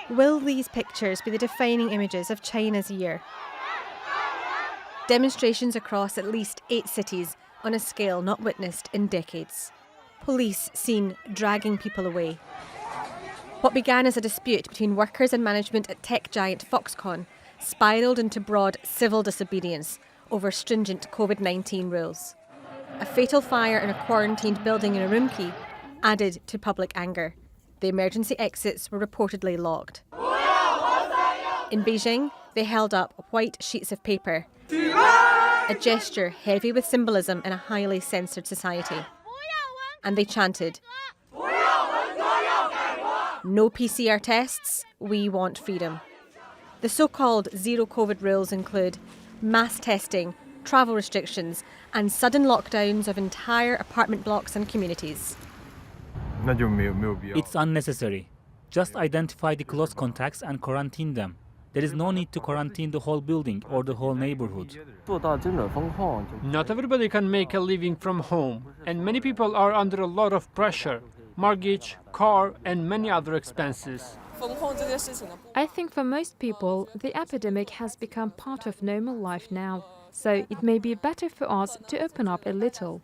Will these pictures be the defining images of China's year? Demonstrations across at least 8 cities on a scale not witnessed in decades. Police seen dragging people away. What began as a dispute between workers and management at tech giant Foxconn spiralled into broad civil disobedience over stringent COVID-19 rules. A fatal fire in a quarantined building in Urumqi added to public anger. The emergency exits were reportedly locked. In Beijing, they held up white sheets of paper, a gesture heavy with symbolism in a highly censored society. And they chanted, "No PCR tests, we want freedom." The so-called zero COVID rules include mass testing, travel restrictions, and sudden lockdowns of entire apartment blocks and communities. It's unnecessary. Just identify the close contacts and quarantine them. There is no need to quarantine the whole building or the whole neighborhood. Not everybody can make a living from home, and many people are under a lot of pressure. Mortgage, car, and many other expenses. I think for most people, the epidemic has become part of normal life now. So it may be better for us to open up a little.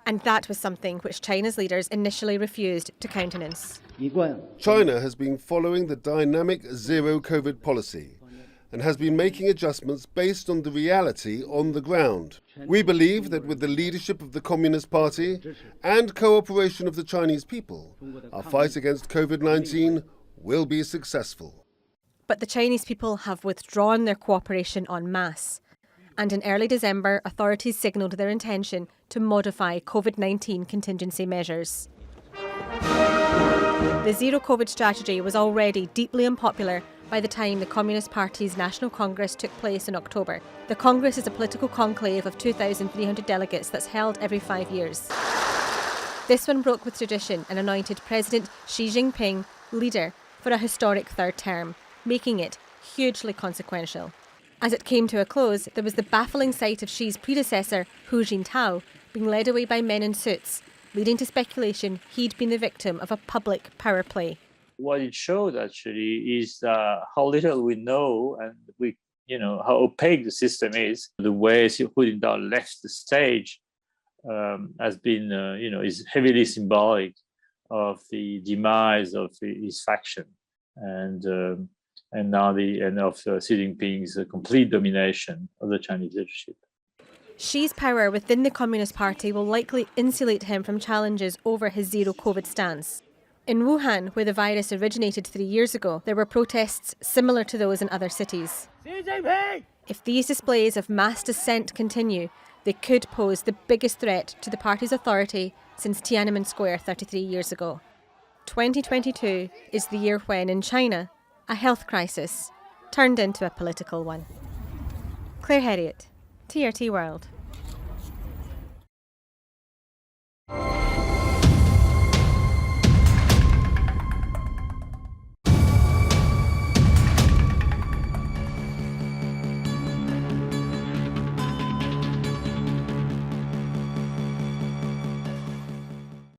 And that was something which China's leaders initially refused to countenance. China has been following the dynamic zero COVID policy and has been making adjustments based on the reality on the ground. We believe that with the leadership of the Communist Party and cooperation of the Chinese people, our fight against COVID-19 will be successful. But the Chinese people have withdrawn their cooperation en masse. And in early December, authorities signalled their intention to modify COVID-19 contingency measures. The zero COVID strategy was already deeply unpopular by the time the Communist Party's National Congress took place in October. The Congress is a political conclave of 2,300 delegates that's held every 5 years. This one broke with tradition and anointed President Xi Jinping leader for a historic third term, making it hugely consequential. As it came to a close, there was the baffling sight of Xi's predecessor, Hu Jintao, being led away by men in suits, leading to speculation he'd been the victim of a public power play. What it showed actually is how little we know and how opaque the system is. The way Hu Jintao left the stage has been, is heavily symbolic of the demise of his faction and now the end of Xi Jinping's complete domination of the Chinese leadership. Xi's power within the Communist Party will likely insulate him from challenges over his zero COVID stance. In Wuhan, where the virus originated 3 years ago, there were protests similar to those in other cities. If these displays of mass dissent continue, they could pose the biggest threat to the party's authority since Tiananmen Square 33 years ago. 2022 is the year when, in China, a health crisis turned into a political one. Claire Herriot, TRT World.